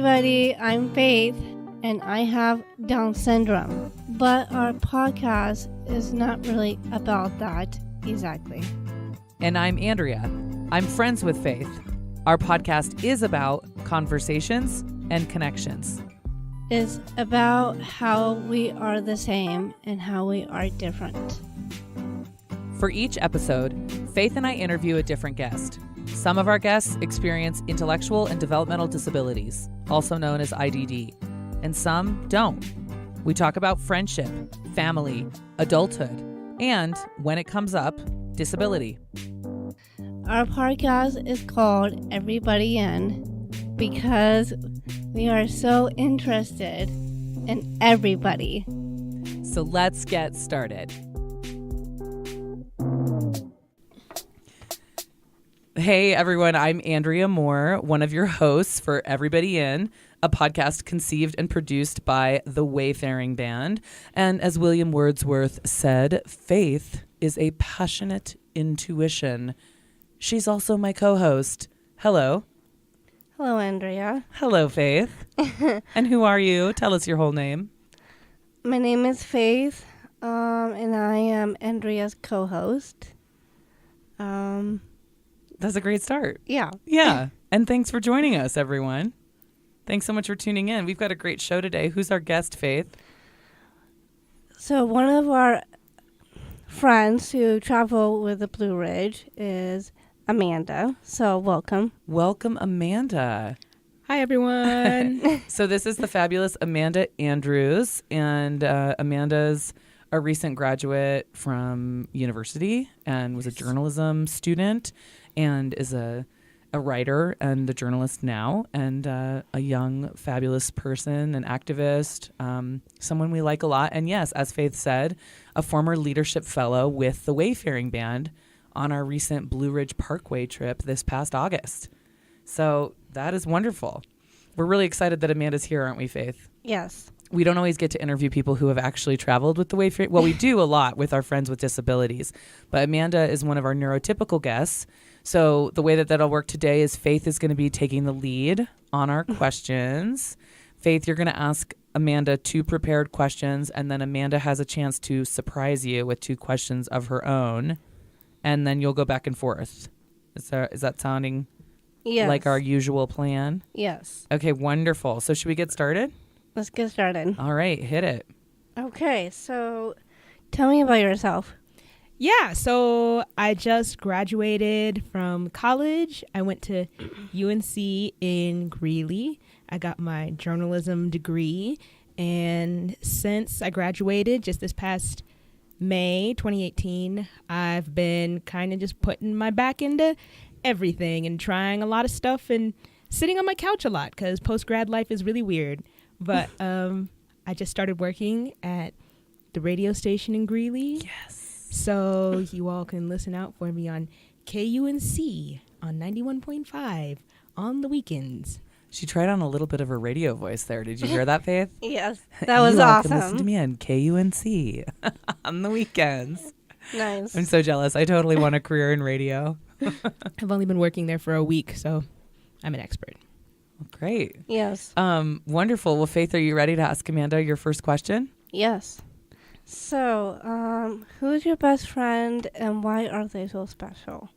everybody, I'm Faith, and I have Down syndrome. But our podcast is not really about that exactly. And I'm Andrea. I'm friends with Faith. Our podcast is about conversations and connections. It's about how we are the same and how we are different. For each episode, Faith and I interview a different guest. Some of our guests experience intellectual and developmental disabilities, also known as IDD, and some don't. We talk about friendship, family, adulthood, and, when it comes up, disability. Our podcast is called Everybody In because we are so interested in everybody. So let's get started. Hey everyone, I'm Andrea Moore, one of your hosts for Everybody In, a podcast conceived and produced by the Wayfaring Band. And as William Wordsworth said, Faith is a passionate intuition. She's also my co-host. Hello. Hello, Andrea. Hello, Faith. And who are you? Tell us your whole name. My name is Faith, and I am Andrea's co-host. That's a great start. Yeah. Yeah. And thanks for joining us, everyone. Thanks so much for tuning in. We've got a great show today. Who's our guest, Faith? So one of our friends who travel with the Blue Ridge is Amanda. So welcome. Welcome, Amanda. Hi, everyone. So this is the fabulous Amanda Andrews, and Amanda's a recent graduate from university and was a journalism student and is a writer and a journalist now, and a young, fabulous person, an activist, someone we like a lot. And yes, as Faith said, a former leadership fellow with the Wayfaring Band on our recent Blue Ridge Parkway trip this past August. So that is wonderful. We're really excited that Amanda's here, aren't we, Faith? Yes. We don't always get to interview people who have actually traveled with the Wayfaring. Well, we do a lot with our friends with disabilities, but Amanda is one of our neurotypical guests. So the way that that'll work today is Faith is going to be taking the lead on our questions. Faith, you're going to ask Amanda 2 prepared questions, and then Amanda has a chance to surprise you with 2 questions of her own, and then you'll go back and forth. Is that sounding like our usual plan? Yes. Okay, wonderful. So should we get started? Let's get started. All right, hit it. Okay, so tell me about yourself. Yeah, so I just graduated from college. I went to UNC in Greeley. I got my journalism degree. And since I graduated just this past May 2018, I've been kind of just putting my back into everything and trying a lot of stuff and sitting on my couch a lot because post-grad life is really weird. But I just started working at the radio station in Greeley. Yes. So you all can listen out for me on KUNC on 91.5 on the weekends. She tried on a little bit of her radio voice there. Did you hear that, Faith? Yes, that was you all awesome. can listen to me on KUNC on the weekends. Nice. I'm so jealous. I totally want a career in radio. I've only been working there for a week, so I'm an expert. Great. Yes. Wonderful. Well, Faith, are you ready to ask Amanda your first question? Yes. So, who's your best friend and why are they so special?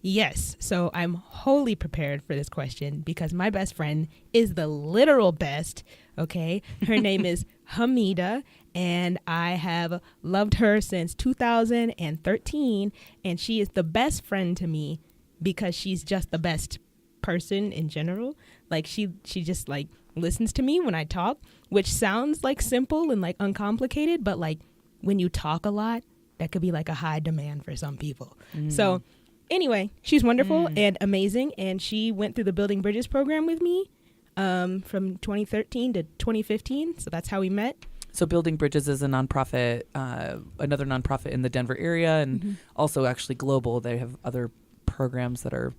Yes, so I'm wholly prepared for this question because my best friend is the literal best, okay? Her name is Hamida, and I have loved her since 2013, and she is the best friend to me because she's just the best person in general. Like, she just, like, listens to me when I talk, which sounds, like, simple and, like, uncomplicated, but, like, when you talk a lot, that could be, like, a high demand for some people. So anyway, she's wonderful and amazing, and she went through the Building Bridges program with me from 2013 to 2015, so that's how we met. So Building Bridges is a nonprofit, another nonprofit in the Denver area, and also actually global. They have other programs that are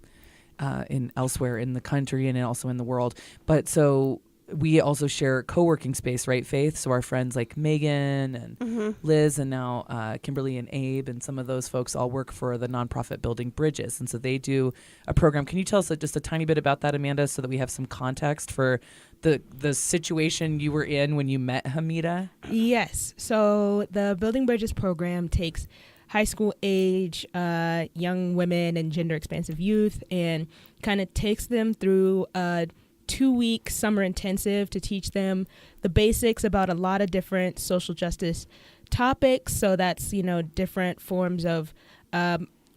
in elsewhere in the country and also in the world. But so we also share co-working space, right, Faith? So our friends like Megan and Liz and now Kimberly and Abe and some of those folks all work for the nonprofit Building Bridges. And so they do a program. Can you tell us just a tiny bit about that, Amanda, so that we have some context for the situation you were in when you met Hamida? Yes. So the Building Bridges program takes high school age young women and gender expansive youth and kind of takes them through a 2-week summer intensive to teach them the basics about a lot of different social justice topics. So that's, different forms of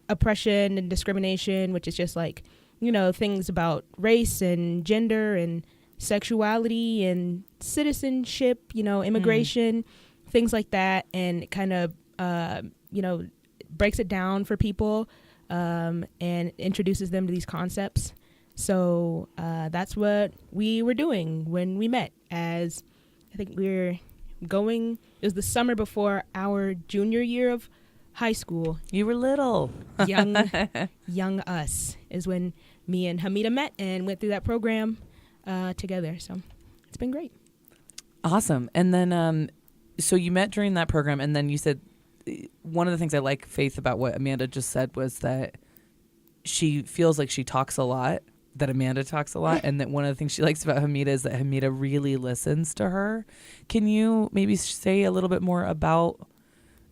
oppression and discrimination, which is just like, things about race and gender and sexuality and citizenship, immigration, things like that. And it kind of, breaks it down for people and introduces them to these concepts. So that's what we were doing when we met. As I think it was the summer before our junior year of high school. You were little. Young us is when me and Hamida met and went through that program together. So it's been great. Awesome. And then, so you met during that program, and then you said one of the things I like, Faith, about what Amanda just said was that she feels like she talks a lot, that Amanda talks a lot, and that one of the things she likes about Hamida is that Hamida really listens to her. Can you maybe say a little bit more about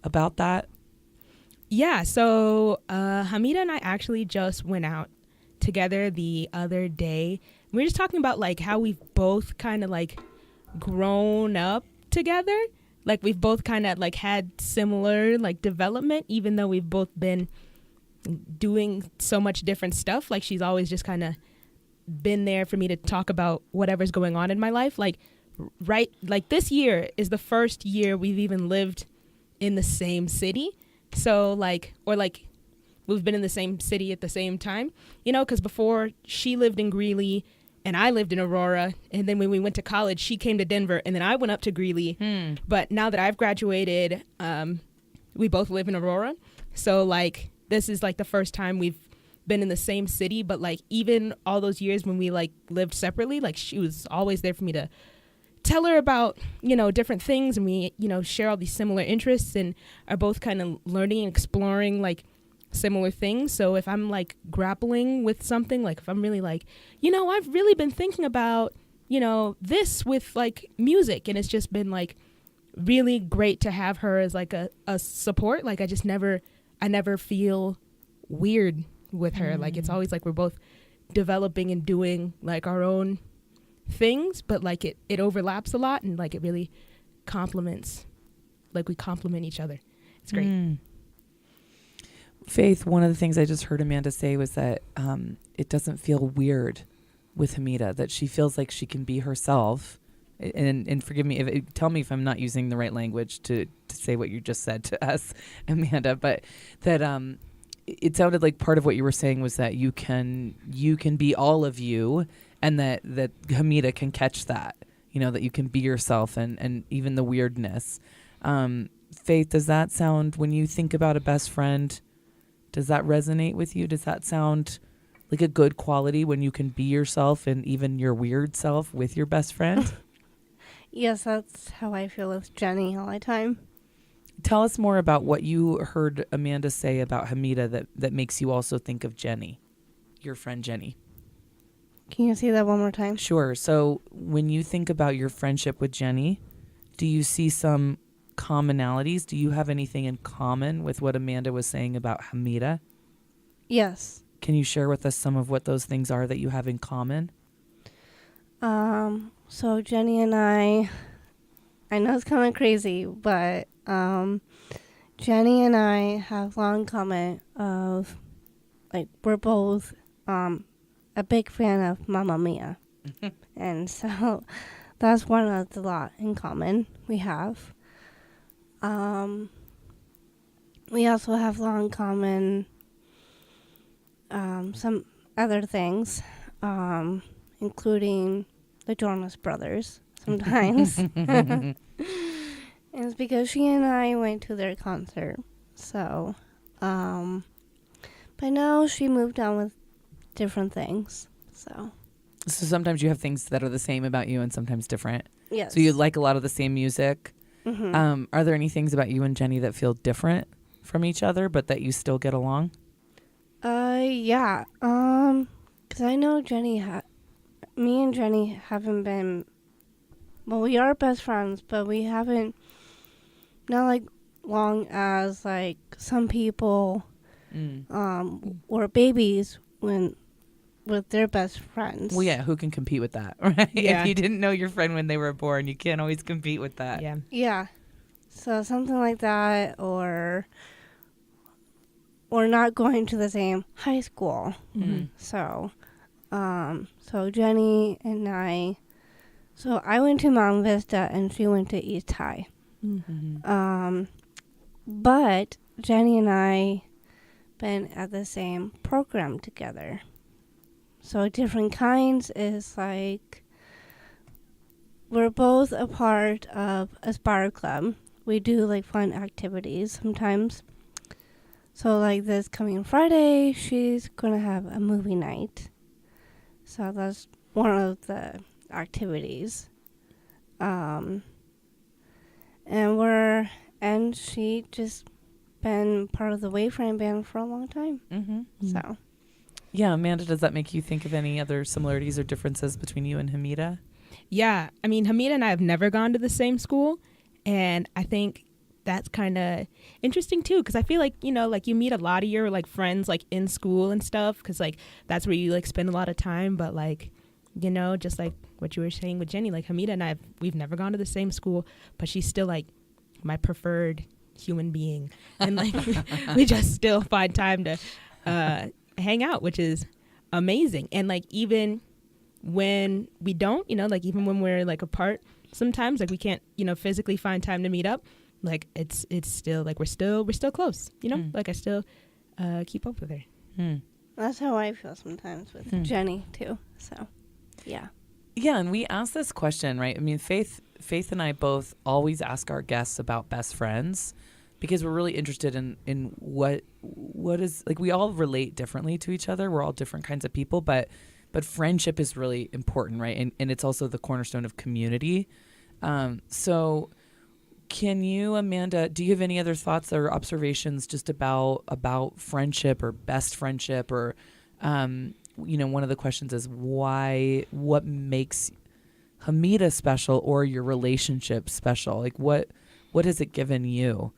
that? Yeah, so Hamida and I actually just went out together the other day. We were just talking about like how we've both kind of like grown up together. Like we've both kind of like had similar like development, even though we've both been doing so much different stuff. Like she's always just kind of been there for me to talk about whatever's going on in my life. Like this year is the first year we've even lived in the same city. So we've been in the same city at the same time, because before she lived in Greeley and I lived in Aurora. And then when we went to college, she came to Denver and then I went up to Greeley. But now that I've graduated, we both live in Aurora. So like this is like the first time we've been in the same city. But like even all those years when we like lived separately, like she was always there for me to tell her about, different things. And we, share all these similar interests and are both kind of learning and exploring like similar things. So if I'm like grappling with something, like if I'm really like, I've really been thinking about, this with like music, and it's just been like really great to have her as like a support. Like I never feel weird with her. Like it's always like we're both developing and doing like our own things, but like it overlaps a lot, and like it really complements, like we complement each other. It's great. Faith, one of the things I just heard Amanda say was that it doesn't feel weird with Hamida, that she feels like she can be herself. And forgive me, tell me if I'm not using the right language to say what you just said to us, Amanda, but that it sounded like part of what you were saying was that you can be all of you, and that Hamida can catch that, that you can be yourself and even the weirdness. Faith, does that sound, when you think about a best friend, does that resonate with you? Does that sound like a good quality when you can be yourself and even your weird self with your best friend? Yes, that's how I feel with Jenny all the time. Tell us more about what you heard Amanda say about Hamida that makes you also think of Jenny, your friend Jenny. Can you say that one more time? Sure. So when you think about your friendship with Jenny, do you see some commonalities? Do you have anything in common with what Amanda was saying about Hamida? Yes. Can you share with us some of what those things are that you have in common? So Jenny and I know it's kind of crazy, but Jenny and I have long comment of, like, we're both a big fan of Mamma Mia. And so that's one of the lot in common we have. We also have long common some other things, including the Jonas Brothers sometimes. And it's because she and I went to their concert. So, but now she moved on with different things. So, So sometimes you have things that are the same about you and sometimes different. Yes. So you like a lot of the same music. Mm-hmm. Are there any things about you and Jenny that feel different from each other, but that you still get along? Yeah. 'Cause I know me and Jenny haven't been. Well, we are best friends, but we haven't not like long as like some people were babies when with their best friends. Well, yeah, who can compete with that, right? Yeah. If you didn't know your friend when they were born, you can't always compete with that. Yeah. Yeah. So something like that, or not going to the same high school. Mm-hmm. So Jenny and I. So I went to Mount Vista and she went to East High. Mm-hmm. But Jenny and I been at the same program together. So different kinds is like we're both a part of Aspire Club. We do like fun activities sometimes. So like this coming Friday, she's gonna have a movie night. So that's one of the activities. And she just been part of the Wayframe band for a long time. So Yeah, Amanda, does that make you think of any other similarities or differences between you and Hamida? Yeah. I mean, Hamida and I have never gone to the same school. And I think that's kind of interesting too, because I feel like, you know, like you meet a lot of your like friends like in school and stuff, because like that's where you like spend a lot of time. But like, you know, just like what you were saying with Jenny, like Hamida and I, we've never gone to the same school, but she's still like my preferred human being. And like we just still find time to hang out, which is amazing. And like even when we don't, you know, like even when we're like apart, sometimes like we can't, you know, physically find time to meet up, like it's still like we're still close, you know. Like I still keep up with her. that's how I feel sometimes with Jenny too. So yeah. Yeah, and we asked this question, right? I mean, Faith and I both always ask our guests about best friends because we're really interested in what is, like, we all relate differently to each other. We're all different kinds of people, but friendship is really important, right? And it's also the cornerstone of community. So can you, Amanda, do you have any other thoughts or observations just about friendship or best friendship, or you know, one of the questions is what makes Hamida special, or your relationship special? Like what has it given you?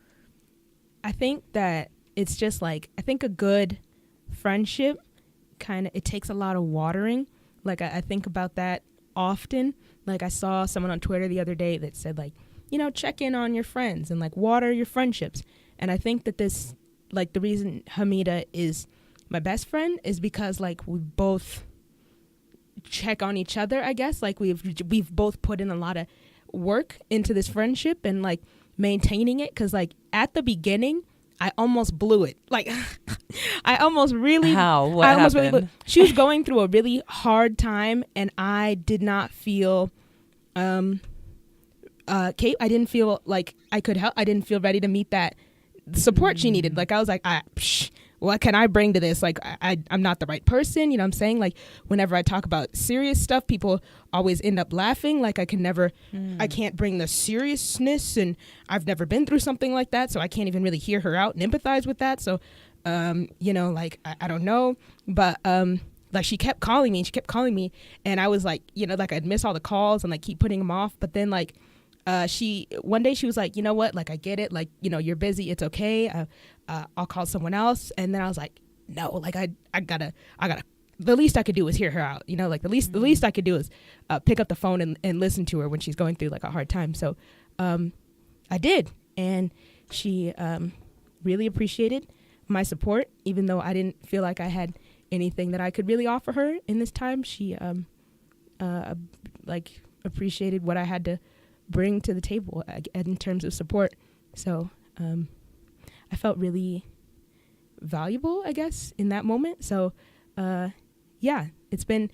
I think that it's just like, I think a good friendship kind of, it takes a lot of watering. Like I think about that often. Like I saw someone on Twitter the other day that said like, you know, check in on your friends and like water your friendships. And I think that this, like the reason Hamida is my best friend is because like we both check on each other, I guess. Like we've both put in a lot of work into this friendship and like maintaining it, because like at the beginning I almost blew it. Like I almost really What I almost happened? really she was going through a really hard time, and I did not feel Kate, I didn't feel like I could help. I didn't feel ready to meet that support she needed. Like I was like, what can I bring to this? Like I'm not the right person. You know what I'm saying? Like whenever I talk about serious stuff, people always end up laughing. Like I can't bring the seriousness, and I've never been through something like that. So I can't even really hear her out and empathize with that. So, you know, like I don't know, but, like she kept calling me and I was like, you know, like I'd miss all the calls and like keep putting them off. But then like, one day she was like, you know what, like I get it, like, you know, you're busy, it's okay, I'll call someone else. And then I was like, no, like I gotta, the least I could do is hear her out, you know, like the least I could do is pick up the phone and listen to her when she's going through like a hard time. So I did, and she really appreciated my support, even though I didn't feel like I had anything that I could really offer her in this time. She like appreciated what I had to bring to the table in terms of support. So I felt really valuable, I guess, in that moment. So yeah, it's been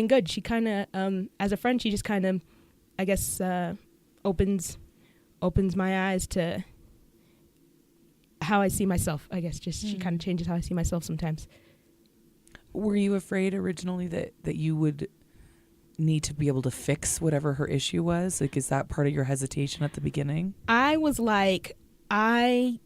good. She kind of as a friend, she just kind of, I guess, opens my eyes to how I see myself. I guess just she kind of changes how I see myself sometimes. Were you afraid originally that you would need to be able to fix whatever her issue was? Like, is that part of your hesitation at the beginning? I was like, I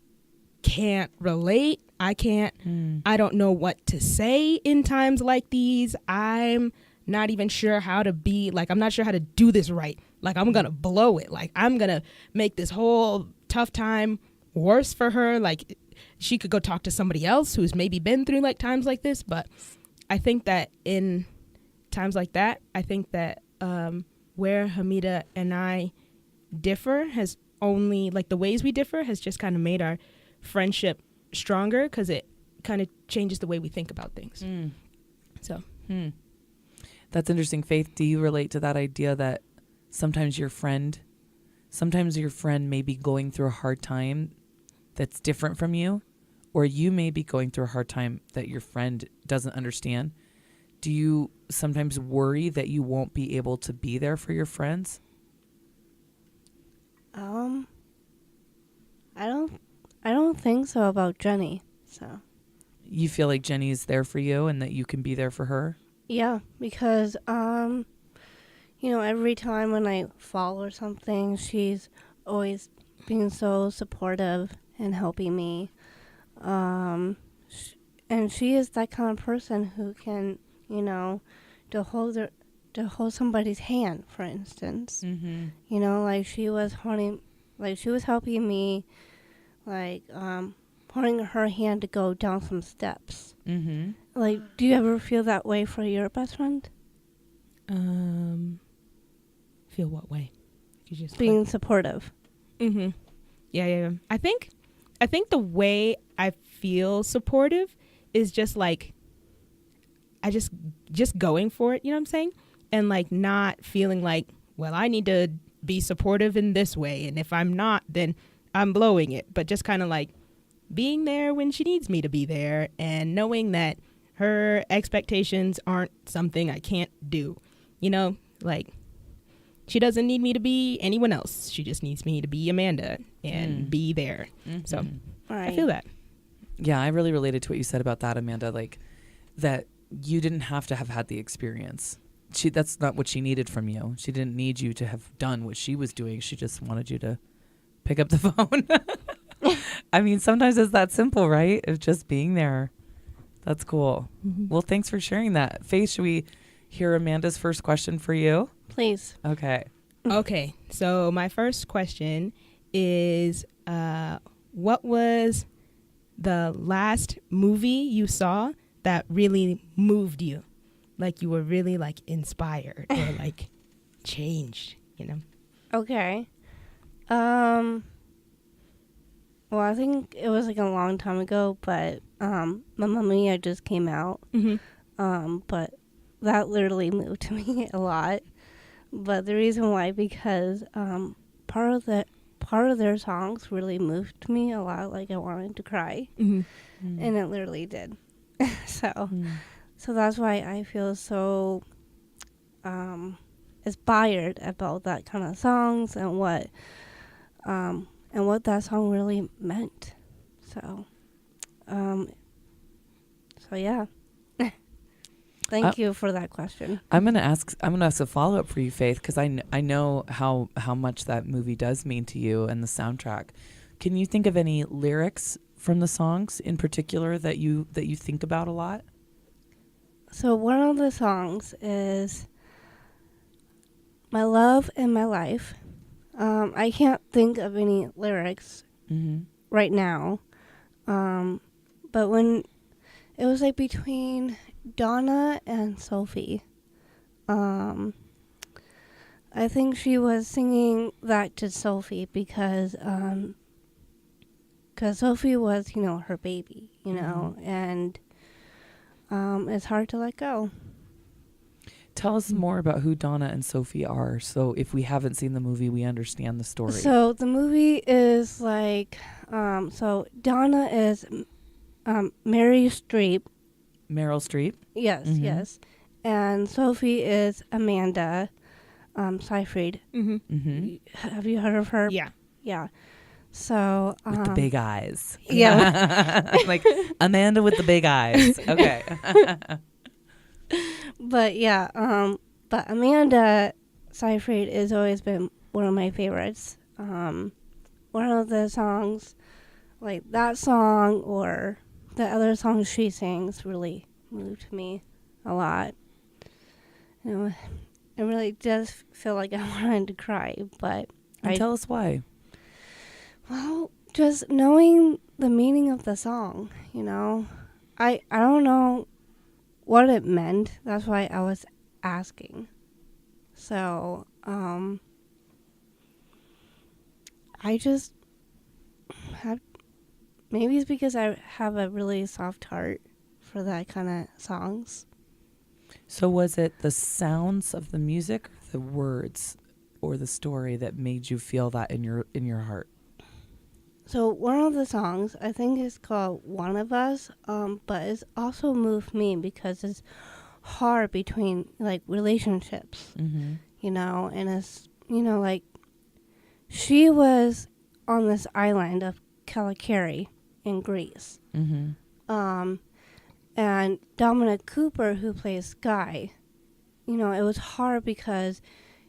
can't relate. I don't know what to say in times like these. I'm not even sure how to be, like, I'm not sure how to do this right. Like, I'm going to blow it. Like, I'm going to make this whole tough time worse for her. Like, she could go talk to somebody else who's maybe been through like times like this. But I think that in times like that, I think that where Hamida and I differ has only, like, the ways we differ has just kind of made our friendship stronger, because it kind of changes the way we think about things. So That's interesting. Faith, do you relate to that idea that sometimes your friend may be going through a hard time that's different from you, or you may be going through a hard time that your friend doesn't understand? Do you sometimes worry that you won't be able to be there for your friends? I don't think so about Jenny. So You feel like Jenny is there for you and that you can be there for her? yeah, because every time when I fall or something, she's always being so supportive and helping me. And she is that kind of person who can, to hold somebody's hand, for instance. Mm-hmm. Like she was helping me, like holding her hand to go down some steps. Mm-hmm. Like, do you ever feel that way for your best friend? Feel what way? You just Being supportive. Yeah. I think the way I feel supportive is just like, I just going for it, you know what I'm saying? And like not feeling like, well, I need to be supportive in this way, and if I'm not, then I'm blowing it. But just kind of like being there when she needs me to be there, and knowing that her expectations aren't something I can't do. Like, she doesn't need me to be anyone else. She just needs me to be Amanda and be there. So Right. I feel that. Yeah, I really related to what you said about that, Amanda, like that you didn't have to have had the experience. That's not what she needed from you. She didn't need you to have done what she was doing. She just wanted you to pick up the phone. I mean, sometimes it's that simple, right? Of just being there. That's cool. Well, thanks for sharing that. Faith, should we hear Amanda's first question for you? Please. Okay. Okay, so my first question is, what was the last movie you saw that really moved you? Like you were really like inspired or like changed, Okay. Well, I think it was like a long time ago, but Mamma Mia just came out. But that literally moved me a lot. But the reason why, because part of their songs really moved me a lot. Like I wanted to cry, and it literally did. So that's why I feel so inspired about that kind of songs and what that song really meant. So yeah. Thank you for that question. I'm gonna ask a follow up for you, Faith, because I know how much that movie does mean to you and the soundtrack. Can you think of any lyrics from the songs in particular that you think about a lot? So one of the songs is "My Love and My Life." I can't think of any lyrics right now, but when it was like between Donna and Sophie, I think she was singing that to Sophie because Sophie was, her baby, and it's hard to let go. Tell us more about who Donna and Sophie are. So if we haven't seen the movie, we understand the story. So the movie is like, so Donna is Meryl Streep. Meryl Streep? Yes, yes. And Sophie is Amanda Seyfried. Have you heard of her? Yeah. Yeah. So with the big eyes. Yeah. Like Amanda with the big eyes. Okay. But yeah, But Amanda Seyfried has always been one of my favorites. One of the songs, like that song or the other songs she sings, really moved me a lot. You know, it really does feel like I wanted to cry, but Tell us why. Well, just knowing the meaning of the song, you know. I don't know what it meant. That's why I was asking. So, I just have, maybe it's because I have a really soft heart for that kind of songs. So was it the sounds of the music, or the words, or the story that made you feel that in your heart? So one of the songs, I think is called One of Us, but it's also moved me because it's hard between, like, relationships, Mm-hmm. you know, and it's, you know, like, she was on this island of Calicari in Greece. Mm-hmm. And Dominic Cooper, who plays Guy, you know, it was hard because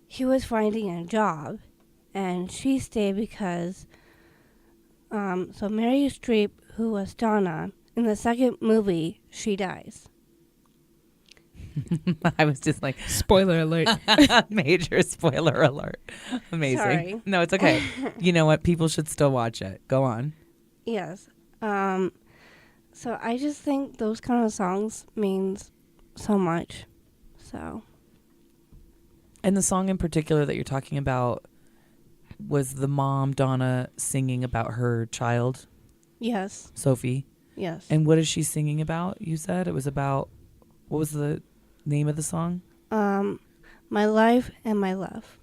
he was finding a job, and she stayed because, so Mary Streep, who was Donna, in the second movie, she dies. I was just like, Spoiler alert. major spoiler alert. Amazing. Sorry. No, it's okay. You know what? People should still watch it. Go on. Yes. So I just think those kind of songs means so much. So. And the song in particular that you're talking about was the mom, Donna, singing about her child, Yes. Sophie. Yes. And what is she singing about? You said it was about, what was the name of the song? My life and my love.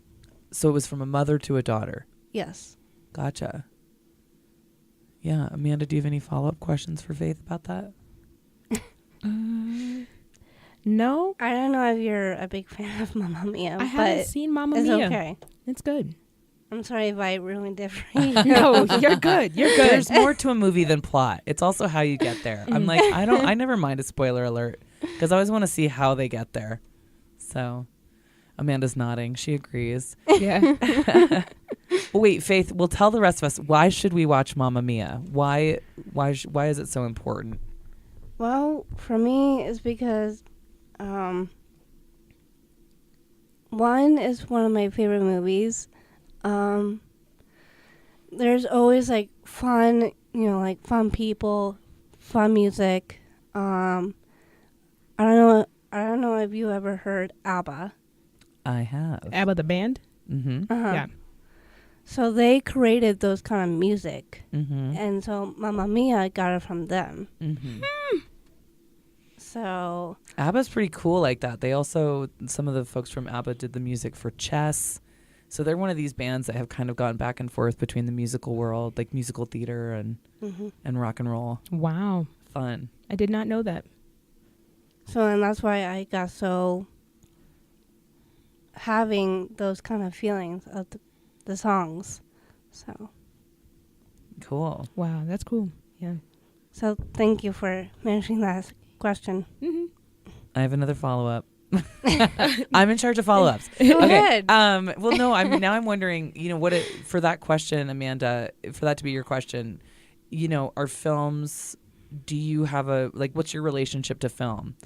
So it was from a mother to a daughter. Yes. Gotcha. Yeah. Amanda, do you have any follow-up questions for Faith about that? No, I don't know if you're a big fan of Mamma Mia, I haven't but seen Mamma it's Mia. okay. It's good. I'm sorry if I ruined it for you. No, you're good. You're good. There's more to a movie than plot. It's also how you get there. I'm like, I never mind a spoiler alert because I always want to see how they get there. So Amanda's nodding. She agrees. Yeah. Well, wait, Faith, we'll tell the rest of us, why should we watch Mamma Mia? Why is it so important? Well, for me, it's because one is one of my favorite movies. There's always, like, fun, you know, like, fun people, fun music. I don't know if you ever heard ABBA. I have. ABBA the band? Mm-hmm. Yeah. So they created those kind of music. Mm-hmm. And so Mamma Mia got it from them. Mm-hmm. So ABBA's pretty cool like that. They also, some of the folks from ABBA did the music for Chess. So they're one of these bands that have kind of gone back and forth between the musical world, like musical theater and rock and roll. Wow. Fun. I did not know that. So, and that's why I got so having those kind of feelings of the songs. So, Cool. Wow, that's cool. Yeah. so thank you for mentioning that question. Mm-hmm. I have another follow-up. I'm in charge of follow-ups. Go ahead. Well, no, I'm wondering, you know, for that question, Amanda, for that to be your question, you know, are films, do you have what's your relationship to film?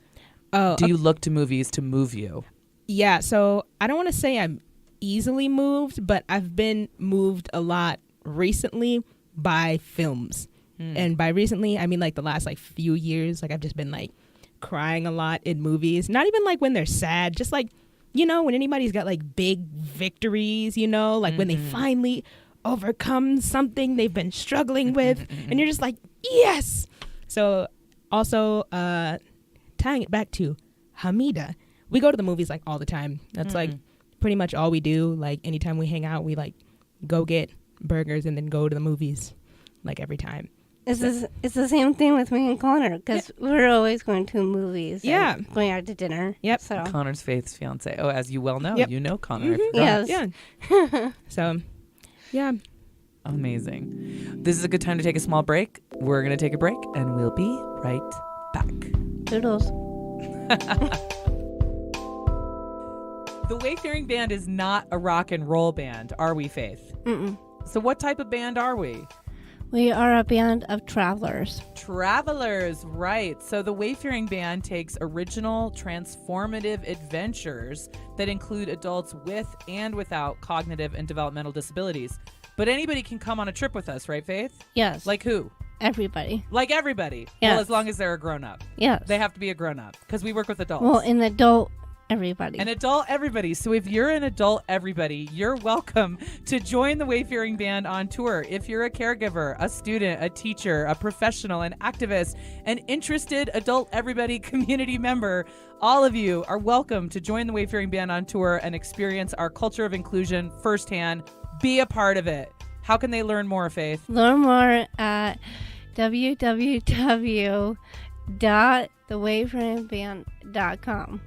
Do you look to movies to move you? Yeah, so I don't want to say I'm easily moved, but I've been moved a lot recently by films. And by recently, I mean like the last like few years, like I've just been like crying a lot in movies. Not even like when they're sad, just like, you know, when anybody's got like big victories, you know, like when they finally overcome something they've been struggling with, and you're just like, yes. So also tying it back to Hamida, we go to the movies like all the time. That's like pretty much all we do. Like anytime we hang out, we like go get burgers and then go to the movies like every time. It's the same thing with me and Connor because we're always going to movies. Yeah. And going out to dinner. Yep. So Connor's Faith's fiance. Oh, as you well know, Yep. you know Connor. I forgot. yes. Yeah. So, yeah. Amazing. This is a good time to take a small break. We're going to take a break and we'll be right back. Doodles. The Wayfaring Band is not a rock and roll band, are we, Faith? Mm-mm. So what type of band are we? We are a band of travelers. Travelers, right. So the Wayfaring Band takes original, transformative adventures that include adults with and without cognitive and developmental disabilities. But anybody can come on a trip with us, right, Faith? Yes. Like who? Everybody. Like everybody. Yes. Well, as long as they're a grown-up. Yes. They have to be a grown-up because we work with adults. Well, an adult, everybody. An adult everybody. So if you're an adult everybody, you're welcome to join the Wayfaring Band on tour. If you're a caregiver, a student, a teacher, a professional, an activist, an interested adult everybody community member, all of you are welcome to join the Wayfaring Band on tour and experience our culture of inclusion firsthand. Be a part of it. How can they learn more, Faith? Learn more at www.thewayfaringband.com.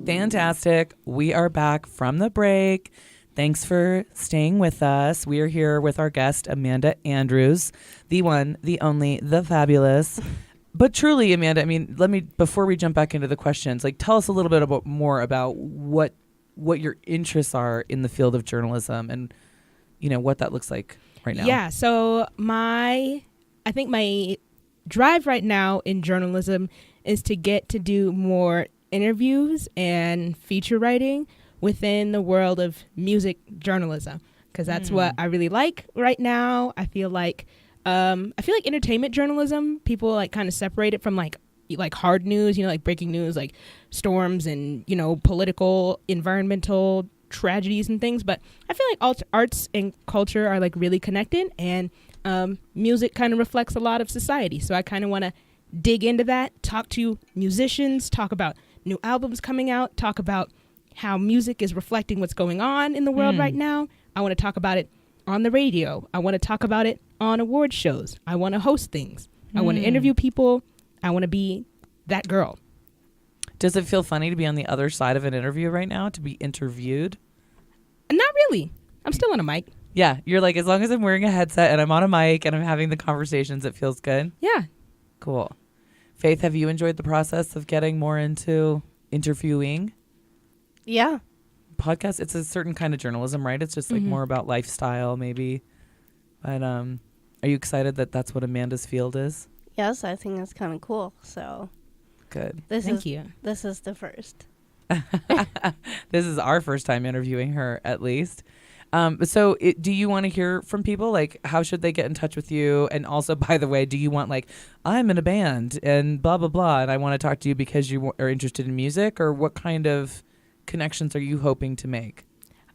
Fantastic. We are back from the break. Thanks for staying with us. We are here with our guest, Amanda Andrews, the one, the only, the fabulous. But truly, Amanda, I mean, before we jump back into the questions, like tell us a little bit more about what your interests are in the field of journalism and, what that looks like right now. Yeah. So I think my drive right now in journalism is to get to do more interviews and feature writing within the world of music journalism, because that's what I really like right now. I feel like entertainment journalism, people like kind of separate it from like hard news, like breaking news, like storms and, political, environmental tragedies and things. But I feel like arts and culture are like really connected, and music kind of reflects a lot of society. So I kind of want to dig into that, talk to musicians, talk about new albums coming out, talk about how music is reflecting what's going on in the world right now. I want to talk about it on the radio. I want to talk about it on award shows. I want to host things. I want to interview people. I want to be that girl. Does it feel funny to be on the other side of an interview right now, to be interviewed? Not really. I'm still on a mic. Yeah. You're like, as long as I'm wearing a headset and I'm on a mic and I'm having the conversations, it feels good. Yeah. Cool. Faith, have you enjoyed the process of getting more into interviewing? Yeah. Podcast, it's a certain kind of journalism, right? It's just like more about lifestyle maybe. But are you excited that that's what Amanda's field is? Yes, I think that's kind of cool. So Good. Thank you. This is the first. This is our first time interviewing her, at least. So do you want to hear from people? Like, how should they get in touch with you? And also, by the way, do you want like, I'm in a band and blah, blah, blah, and I want to talk to you because you are interested in music? Or what kind of connections are you hoping to make?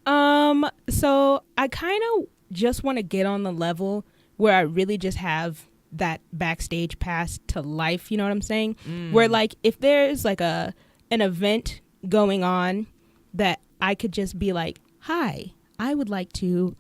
So I kind of just want to get on the level where I really just have that backstage pass to life. You know what I'm saying? Where like, if there's like an event going on that I could just be like, hi, I would like to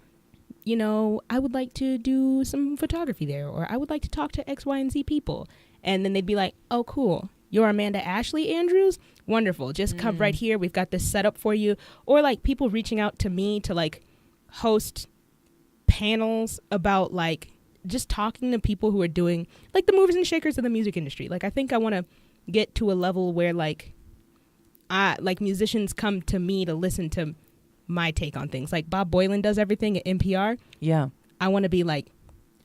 do some photography there, or I would like to talk to X, Y, and Z people. And then they'd be like, oh, cool. You're Amanda Ashley Andrews? Wonderful. Just come right here. We've got this set up for you. Or like people reaching out to me to like host panels about like just talking to people who are doing like the movers and shakers of the music industry. Like I think I want to get to a level where like musicians come to me to listen to my take on things. Like Bob Boylan does everything at NPR. Yeah. I want to be like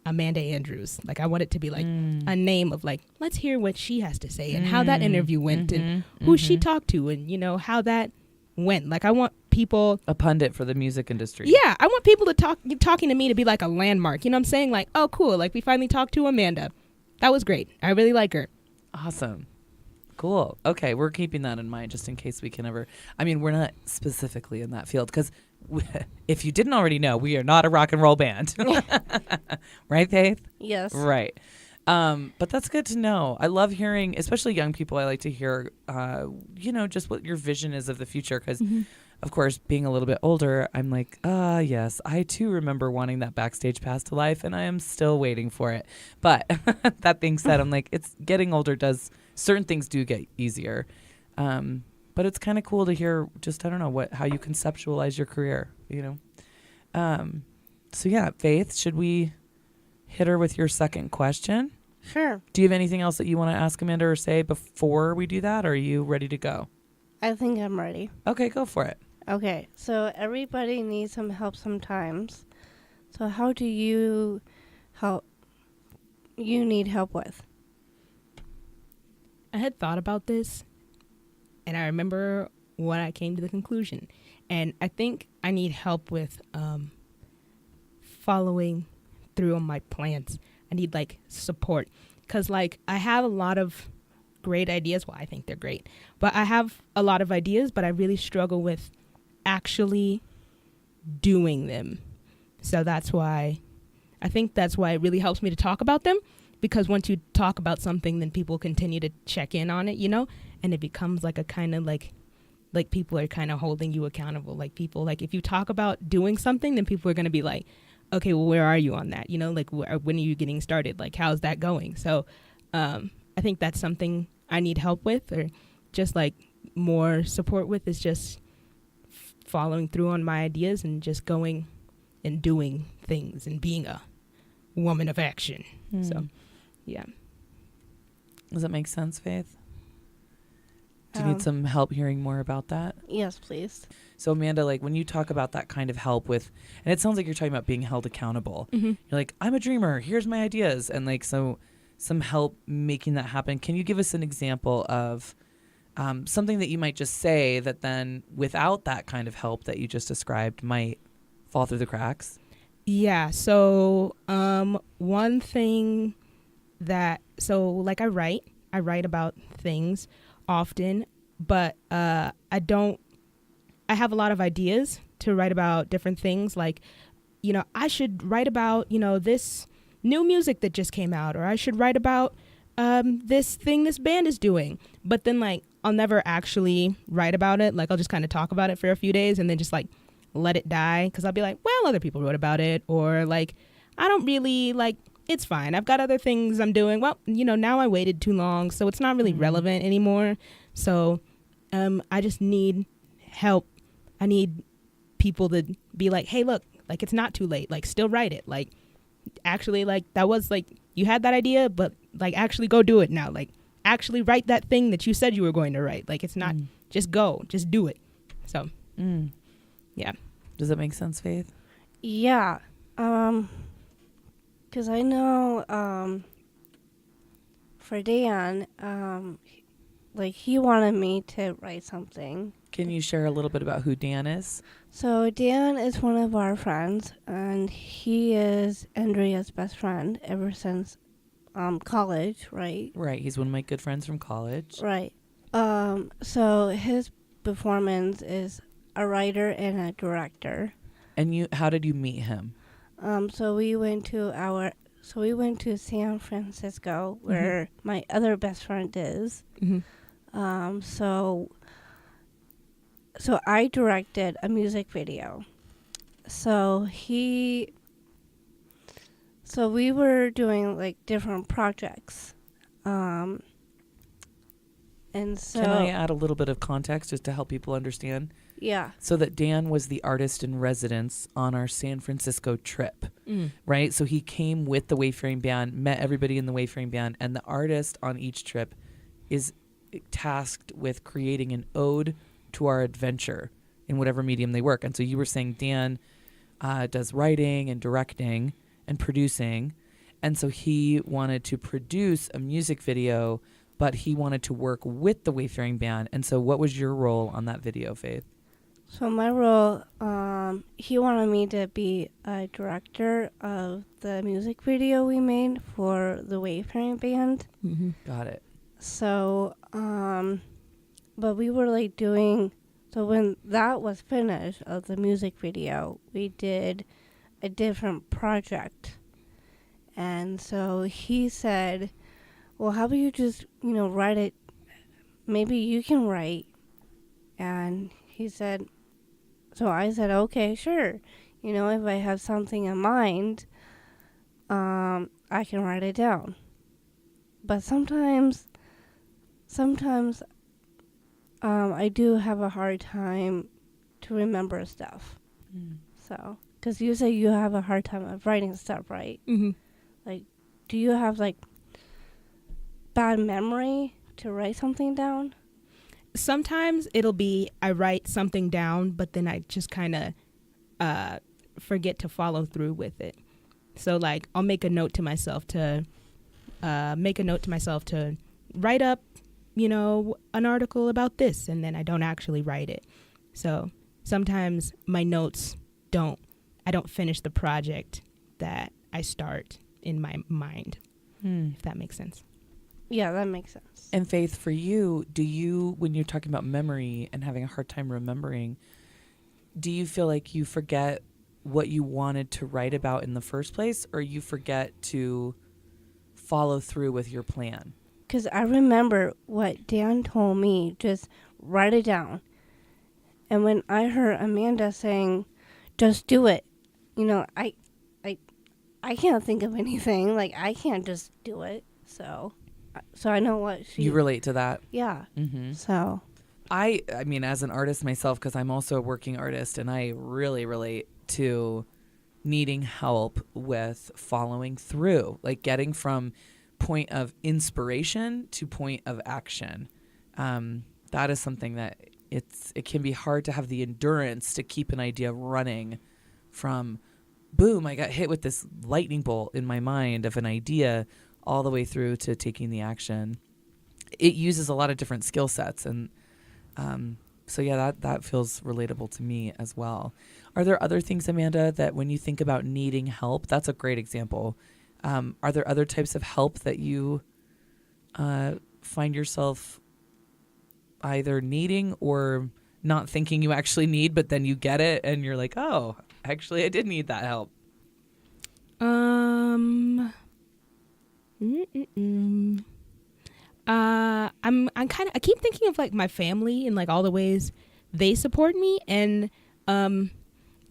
Amanda Andrews. Like I want it to be like a name of like, let's hear what she has to say and how that interview went and who she talked to and how that went. Like I want people, a pundit for the music industry. Yeah, I want people to talking to me to be like a landmark. You know what I'm saying? Like, oh cool, like we finally talked to Amanda. That was great. I really like her. Awesome. Cool. Okay, we're keeping that in mind just in case we can ever. I mean, we're not specifically in that field because if you didn't already know, we are not a rock and roll band. Right, Faith? Yes. Right. But that's good to know. I love hearing, especially young people, I like to hear, just what your vision is of the future because, of course, being a little bit older, I'm like, yes, I too remember wanting that backstage pass to life and I am still waiting for it. But that being said, I'm like, it's getting older certain things do get easier. But it's kind of cool to hear just, I don't know, how you conceptualize your career, So yeah, Faith, should we hit her with your second question? Sure. Do you have anything else that you want to ask Amanda or say before we do that? Or are you ready to go? I think I'm ready. Okay, go for it. Okay, so everybody needs some help sometimes. So how do you help? You need help with? I had thought about this, and I remember when I came to the conclusion. And I think I need help with following through on my plans. I need like support, because like I have a lot of great ideas. Well, I think they're great, but I have a lot of ideas, but I really struggle with actually doing them. So that's why I think that's why it really helps me to talk about them, because once you talk about something, then people continue to check in on it, you know, and it becomes like a kind of like people are kind of holding you accountable. Like people, like if you talk about doing something, then people are going to be like, okay, well, where are you on that? You know, like when are you getting started? Like, how's that going? So I think that's something I need help with, or just like more support with, is just following through on my ideas and just going and doing things and being a woman of action. So, yeah. Does that make sense, Faith? Do you need some help hearing more about that? Yes, please. So Amanda, like when you talk about that kind of help with, and it sounds like you're talking about being held accountable. You're like, I'm a dreamer. Here's my ideas. And like, so some help making that happen. Can you give us an example of something that you might just say that then without that kind of help that you just described might fall through the cracks? Yeah. So one thing like I write about things often, but I have a lot of ideas to write about different things. Like, you know, I should write about, you know, this new music that just came out, or I should write about this thing this band is doing. But then like I'll never actually write about it. Like I'll just kind of talk about it for a few days and then just like let it die, because I'll be like, well, other people wrote about it, or like I don't really like, it's fine, I've got other things I'm doing. Well, you know, now I waited too long, so it's not really relevant anymore. So I just need help. I need people to be like, hey, look, like it's not too late, like still write it, like actually, like that was like you had that idea, but like actually go do it now, like actually write that thing that you said you were going to write. Like it's not just go, just do it. So yeah. Does that make sense, Faith? Yeah. Because I know for Dan, like he wanted me to write something. Can you share a little bit about who Dan is? So Dan is one of our friends, and he is Andrea's best friend ever since college, right? Right. He's one of my good friends from college. Right. So his performance is a writer and a director. And how did you meet him? So we went to San Francisco, where my other best friend is. So I directed a music video. So we were doing like different projects. And so Can I add a little bit of context just to help people understand? Yeah. So that Dan was the artist in residence on our San Francisco trip, right? So he came with the Wayfaring Band, met everybody in the Wayfaring Band, and the artist on each trip is tasked with creating an ode to our adventure in whatever medium they work. And so you were saying Dan does writing and directing and producing, and so he wanted to produce a music video, but he wanted to work with the Wayfaring Band. And so what was your role on that video, Faith? So my role, he wanted me to be a director of the music video we made for the Wayfaring Band. Got it. So, but we were like so when that was finished of the music video, we did a different project. And so he said, well, how about you just, write it? Maybe you can write. And he said, so I said, okay, sure. If I have something in mind, I can write it down. But sometimes I do have a hard time to remember stuff. So, because you say you have a hard time of writing stuff, right? Like, do you have like bad memory to write something down? Sometimes it'll be I write something down, but then I just kind of forget to follow through with it. So like I'll make a note to myself to write up, an article about this, and then I don't actually write it. So sometimes my notes I don't finish the project that I start in my mind, if that makes sense. Yeah, that makes sense. And Faith, for you, when you're talking about memory and having a hard time remembering, do you feel like you forget what you wanted to write about in the first place, or you forget to follow through with your plan? Because I remember what Dan told me, just write it down. And when I heard Amanda saying, just do it, I can't think of anything. Like, I can't just do it. So I know what You relate to that? Yeah. Mm-hmm. So I mean, as an artist myself, because I'm also a working artist, and I really relate to needing help with following through, like getting from point of inspiration to point of action. That is something that it can be hard to have the endurance to keep an idea running from boom, I got hit with this lightning bolt in my mind of an idea all the way through to taking the action. It uses a lot of different skill sets, and so yeah, that feels relatable to me as well. Are there other things, Amanda, that when you think about needing help, that's a great example. Are there other types of help that you find yourself either needing or not thinking you actually need, but then you get it and you're like, oh, actually I did need that help? I keep thinking of like my family and like all the ways they support me, and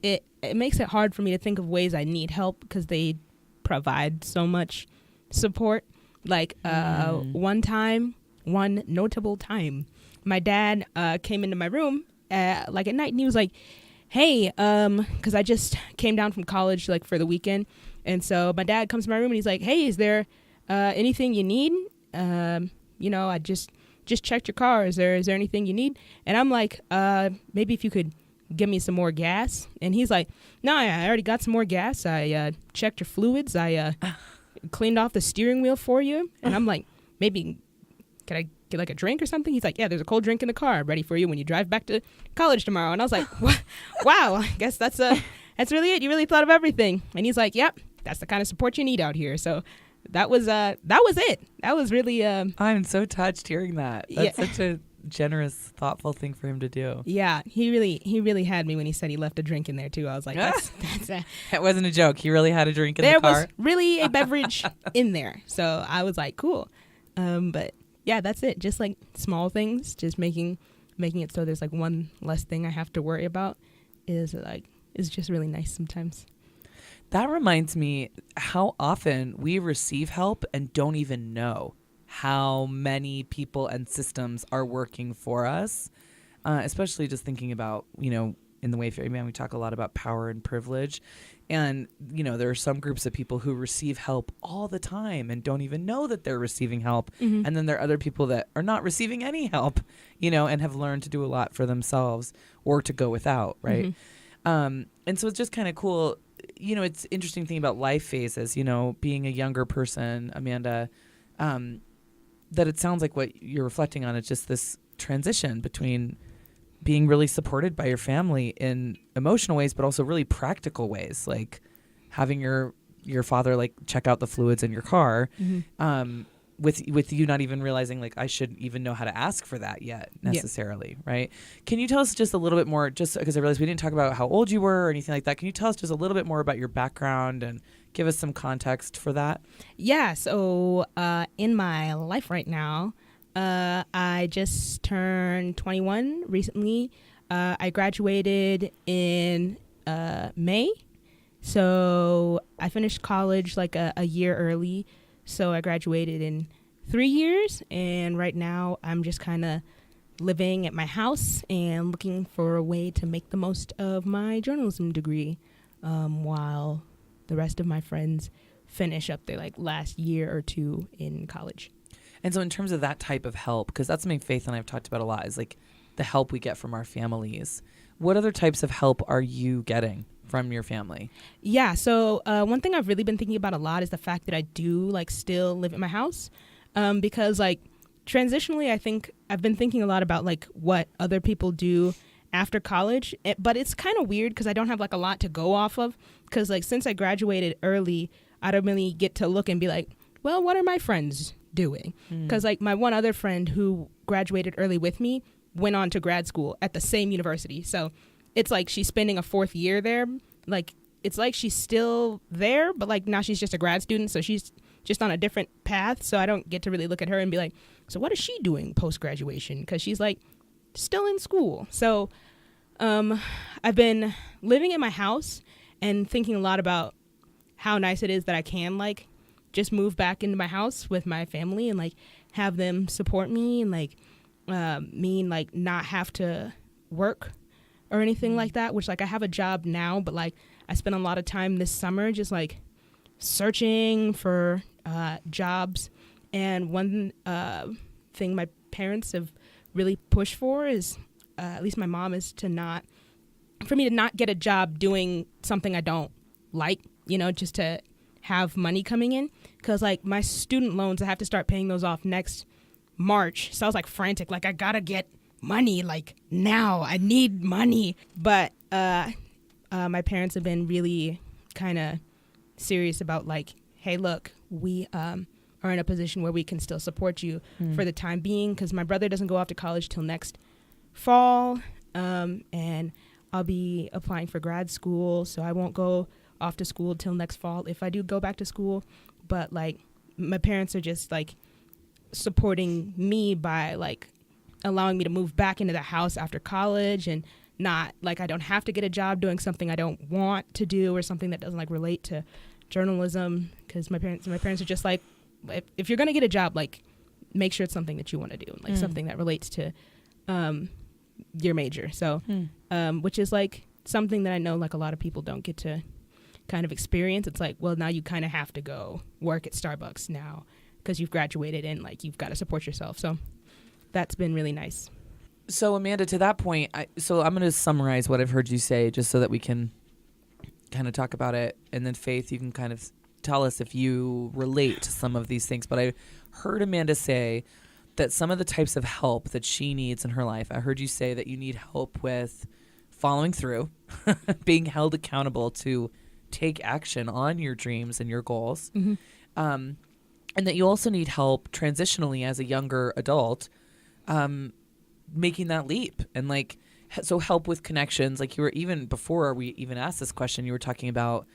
it makes it hard for me to think of ways I need help because they provide so much support. Like one notable time, my dad came into my room like at night, and he was like, hey, because I just came down from college like for the weekend, and so my dad comes to my room and he's like, hey, is there anything you need? I just checked your car. Is there anything you need? And I'm like, maybe if you could give me some more gas. And he's like, no, I already got some more gas. I checked your fluids. I cleaned off the steering wheel for you. And I'm like, maybe could I get like a drink or something? He's like, yeah, there's a cold drink in the car ready for you when you drive back to college tomorrow. And I was like, wow, I guess that's really it. You really thought of everything. And he's like, yep, that's the kind of support you need out here. So that was it. That was really I'm so touched hearing that. That's such a generous, thoughtful thing for him to do. Yeah, he really had me when he said he left a drink in there too. I was like, that's that wasn't a joke. He really had a drink in the car. There was really a beverage in there. So I was like, cool. But yeah, that's it. Just like small things, just making it so there's like one less thing I have to worry about is just really nice sometimes. That reminds me how often we receive help and don't even know how many people and systems are working for us, especially just thinking about, in the Wayfaring Man, we talk a lot about power and privilege. And, there are some groups of people who receive help all the time and don't even know that they're receiving help. Mm-hmm. And then there are other people that are not receiving any help, and have learned to do a lot for themselves or to go without, right? Mm-hmm. And so it's just kind of cool. It's interesting thing about life phases, being a younger person, Amanda, that it sounds like what you're reflecting on is just this transition between being really supported by your family in emotional ways, but also really practical ways, like having your father like check out the fluids in your car, mm-hmm. With you not even realizing like I shouldn't even know how to ask for that yet necessarily, right? Can you tell us just a little bit more, just because I realized we didn't talk about how old you were or anything like that. Can you tell us just a little bit more about your background and give us some context for that? Yeah, so in my life right now, I just turned 21 recently. I graduated in May, so I finished college like a year early. So I graduated in 3 years, and right now I'm just kind of living at my house and looking for a way to make the most of my journalism degree while the rest of my friends finish up their like last year or two in college. And so in terms of that type of help, because that's something Faith and I have talked about a lot, is like the help we get from our families. What other types of help are you getting from your family? Yeah, so one thing I've really been thinking about a lot is the fact that I do like still live at my house, because like transitionally, I think I've been thinking a lot about like what other people do after college, but it's kind of weird because I don't have like a lot to go off of, because like since I graduated early, I don't really get to look and be like, well, what are my friends doing? Because like my one other friend who graduated early with me went on to grad school at the same university, so it's like she's spending a fourth year there. Like it's like she's still there, but like now she's just a grad student, so she's just on a different path. So I don't get to really look at her and be like, so what is she doing post graduation? Because she's like still in school. So I've been living in my house and thinking a lot about how nice it is that I can like just move back into my house with my family and like have them support me and like me and like not have to work or anything like that, which like I have a job now, but like I spent a lot of time this summer just like searching for jobs. And one thing my parents have really pushed for is, at least my mom, is for me to not get a job doing something I don't like, you know, just to have money coming in. Cause like my student loans, I have to start paying those off next March. So I was like frantic, like I gotta get money like now. I need money. But my parents have been really kind of serious about like, hey, look, we are in a position where we can still support you for the time being, because my brother doesn't go off to college till next fall, and I'll be applying for grad school, so I won't go off to school till next fall if I do go back to school. But like my parents are just like supporting me by like allowing me to move back into the house after college, and not like I don't have to get a job doing something I don't want to do or something that doesn't like relate to journalism, because my parents are just like, if you're gonna get a job, like make sure it's something that you want to do, like something that relates to your major. So which is like something that I know like a lot of people don't get to kind of experience. It's like, well, now you kind of have to go work at Starbucks now because you've graduated and like you've got to support yourself. So that's been really nice. So Amanda, to that point, so I'm going to summarize what I've heard you say just so that we can kind of talk about it. And then Faith, you can kind of tell us if you relate to some of these things. But I heard Amanda say that some of the types of help that she needs in her life, I heard you say that you need help with following through, being held accountable to take action on your dreams and your goals. And that you also need help transitionally as a younger adult, making that leap. And like, so help with connections. Like you were, even before we even asked this question, you were talking about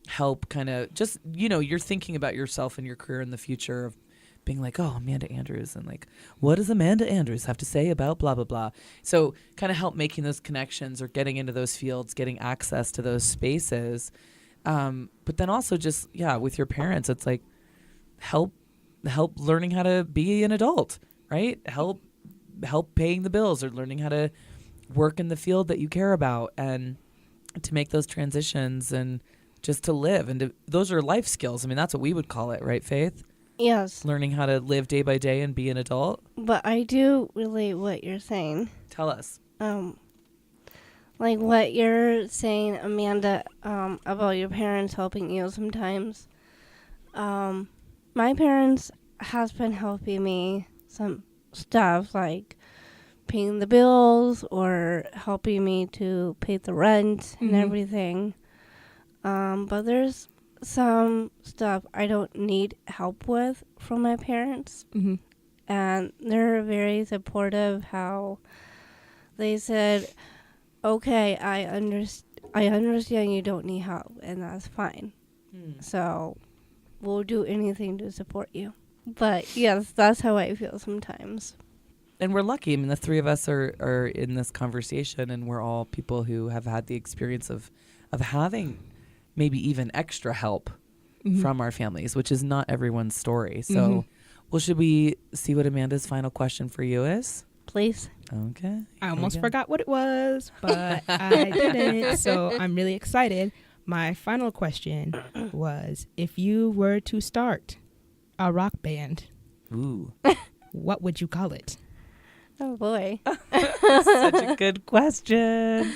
help kind of just, you know, you're thinking about yourself and your career in the future of being like, oh, Amanda Andrews, and like, what does Amanda Andrews have to say about blah, blah, blah. So kind of help making those connections or getting into those fields, getting access to those spaces. But then also just, yeah, with your parents, it's like help learning how to be an adult, right? Help paying the bills or learning how to work in the field that you care about and to make those transitions and just to live. And those are life skills. I mean, that's what we would call it, right, Faith? Yes. Learning how to live day by day and be an adult. But I do relate what you're saying. Tell us. Like what you're saying, Amanda, about your parents helping you sometimes. My parents has been helping me some stuff like paying the bills or helping me to pay the rent and everything. But there's some stuff I don't need help with from my parents. And they're very supportive how they said, okay, I understand you don't need help, and that's fine. So we'll do anything to support you. But yes, that's how I feel sometimes. And we're lucky. I mean, the three of us are in this conversation, and we're all people who have had the experience of having maybe even extra help from our families, which is not everyone's story. So, well, should we see what Amanda's final question for you is? Please. Okay. I almost forgot what it was, but I didn't. So I'm really excited. my final question was, if you were to start a rock band, Ooh. what would you call it? Oh boy. Such a good question.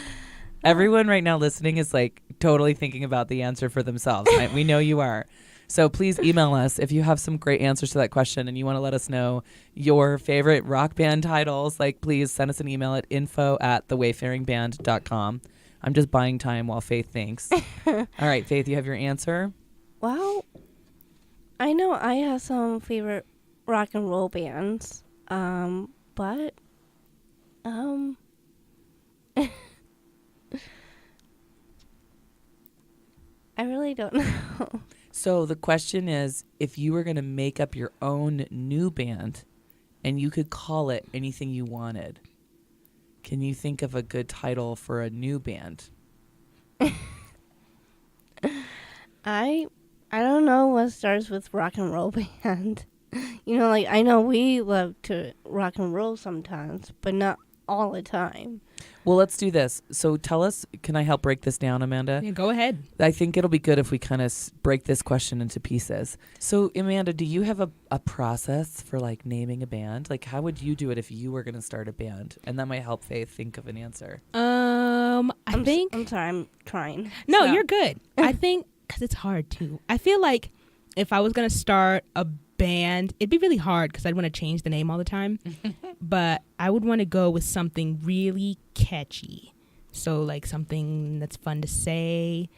Everyone right now listening is like totally thinking about the answer for themselves. We know you are. So please email us if you have some great answers to that question and you want to let us know your favorite rock band titles. Like, please send us an email at info@thewayfaringband.com. I'm just buying time while Faith thinks. All right, Faith, you have your answer? Well, I know I have some favorite rock and roll bands, but I really don't know. So the question is, if you were going to make up your own new band and you could call it anything you wanted, can you think of a good title for a new band? I don't know what starts with rock and roll band. Like I know we love to rock and roll sometimes, but not all the time. Well, let's do this. So tell us, can I help break this down, Amanda? Yeah, go ahead. I think it'll be good if we kind of break this question into pieces. So, Amanda, do you have a process for like naming a band? Like, how would you do it if you were going to start a band? And that might help Faith think of an answer. I think. I'm sorry, I'm trying. No, So- you're good. I think because it's hard too. I feel like if I was gonna start a band, it'd be really hard because I'd want to change the name all the time. But I would want to go with something really catchy. So like something that's fun to say.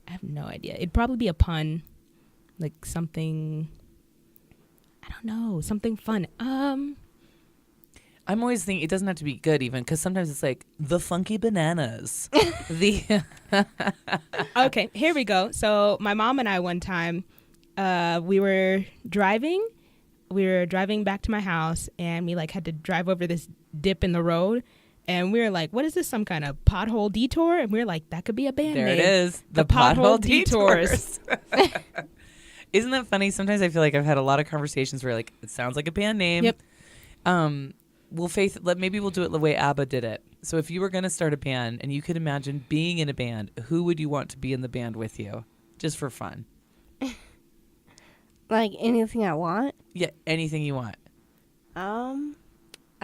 I have no idea. It'd probably be a pun, like something. I don't know, something fun. I'm always thinking it doesn't have to be good even because sometimes it's like the Funky Bananas. Okay, here we go. So my mom and I one time, we were driving back to my house and we like had to drive over this dip in the road. And we were like, what is this, some kind of pothole detour? And we were like, that could be a band There name. it is. The Pothole Detours. Isn't that funny? Sometimes I feel like I've had a lot of conversations where like it sounds like a band name. Yep. Well, Faith, maybe we'll do it the way ABBA did it. So if you were going to start a band and you could imagine being in a band, who would you want to be in the band with you? Just for fun. Like anything I want. Yeah, anything you want. I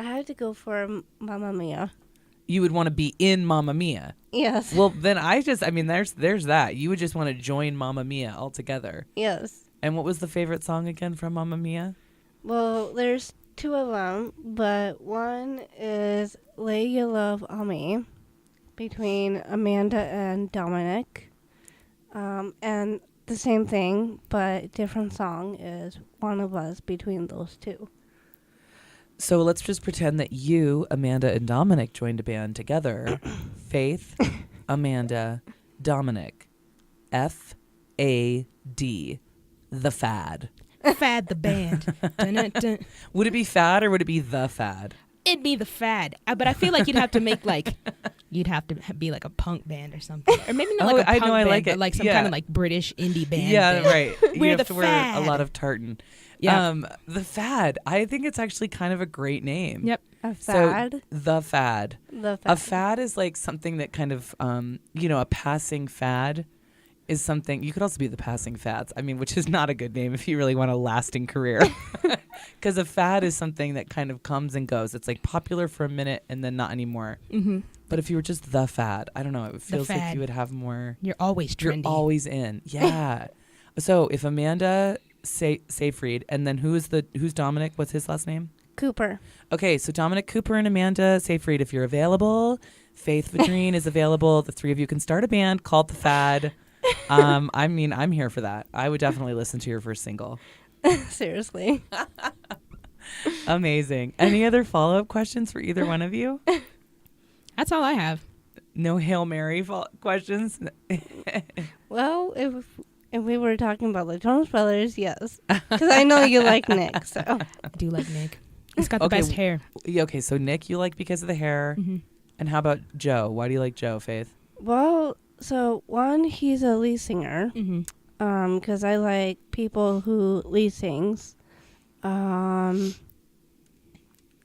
had to go for Mamma Mia. You would want to be in Mamma Mia. Yes. Well, then there's that. You would just want to join Mamma Mia altogether. Yes. And what was the favorite song again from Mamma Mia? Well, there's two of them, but one is Lay Your Love on Me between Amanda and Dominic. And the same thing, but different song is One of Us between those two. So let's just pretend that you, Amanda, and Dominic joined a band together. Faith, Amanda, Dominic. F-A-D. The Fad. Fad the band. Dun, dun, dun. Would it be Fad or would it be The Fad? It'd be the Fad. But I feel like you'd have to make like, you'd have to be like a punk band or something. Or maybe not Oh, like a I punk know, I band, like but it. like some Yeah. kind of like British indie band. Yeah, thing. right. You We're have the to wear a Fad. lot of tartan. Yeah. The Fad. I think it's actually kind of a great name. Yep. A fad? So, The Fad. The A fad. fad is like something that kind of, a passing fad is something. You could also be the passing fads. I mean, which is not a good name if you really want a lasting career. Because a fad is something that kind of comes and goes. It's like popular for a minute and then not anymore. Mm-hmm. But if you were just the fad, I don't know. It feels like fad. you would have more. You're always trendy. You're always in. Yeah. So if Amanda Seyfried, and then who's Dominic? What's his last name? Cooper. Okay, so Dominic Cooper and Amanda Seyfried, if you're available, Faith Vadrine is available. The three of you can start a band called The Fad. I mean, I'm here for that. I would definitely listen to your first single. Seriously. Amazing. Any other follow-up questions for either one of you? That's all I have. No Hail Mary questions? Well, if we were talking about the Jonas Brothers, yes. Because I know you like Nick, so. I do like Nick. He's got the Okay, best hair. Yeah, okay, so Nick you like because of the hair. Mm-hmm. And how about Joe? Why do you like Joe, Faith? Well, so one, he's a lead singer. Mm-hmm. Because I like people who lead sings.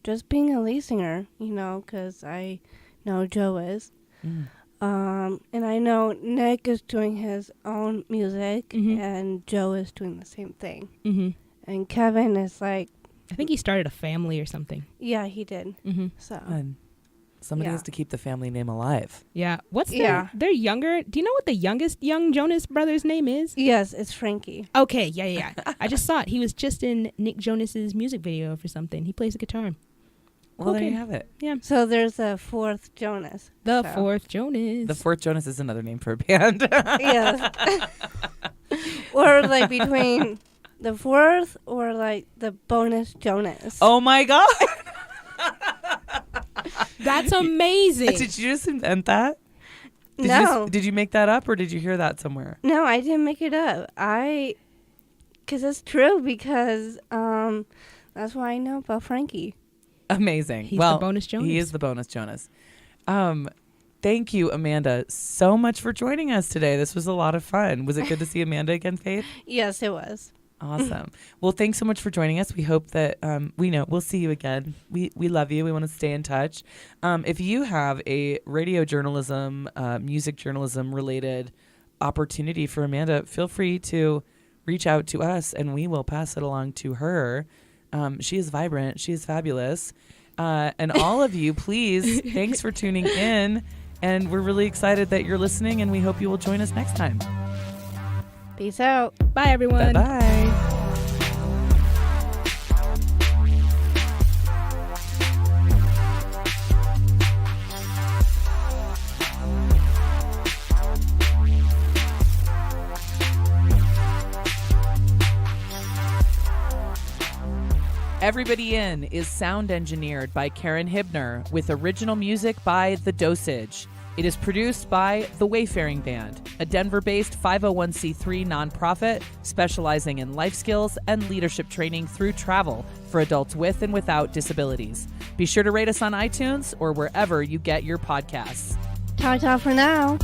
Just being a lead singer, because I know Joe is. And I know Nick is doing his own music, Mhm. and Joe is doing the same thing. Mm-hmm. And Kevin is like, I think he started a family or something. yeah, he did. Mm-hmm. So Fun. Somebody Yeah. has to keep the family name alive. Yeah. What's Yeah. their younger? Do you know what the youngest young Jonas brother's name is? yes, it's Frankie. Okay. Yeah. I just saw it. He was just in Nick Jonas's music video for something. He plays the guitar. Well, there Okay. you have it. Yeah. So there's a fourth Jonas. The So- fourth Jonas. The fourth Jonas is another name for a band. Yes. Or like between the fourth or like the bonus Jonas. Oh my God. That's amazing. Did you just invent that? no. Did you make that up or did you hear that somewhere? No, I didn't make it up. Because it's true, because that's why I know about Frankie. Amazing. He's well, the bonus Jonas. he is the bonus Jonas. Thank you, Amanda, so much for joining us today. This was a lot of fun. Was it good to see Amanda again, Faith? Yes, it was. Awesome. Well, thanks so much for joining us. We hope that we'll see you again. We love you. We want to stay in touch. If you have a radio journalism, music journalism related opportunity for Amanda, feel free to reach out to us and we will pass it along to her. She is vibrant. She is fabulous. And all of you, please, thanks for tuning in. And we're really excited that you're listening and we hope you will join us next time. Peace out. Bye, everyone. Bye-bye. Everybody In is sound engineered by Karen Hibner with original music by The Dosage. It is produced by The Wayfaring Band, a Denver-based 501c3 nonprofit specializing in life skills and leadership training through travel for adults with and without disabilities. Be sure to rate us on iTunes or wherever you get your podcasts. Ta-ta for now.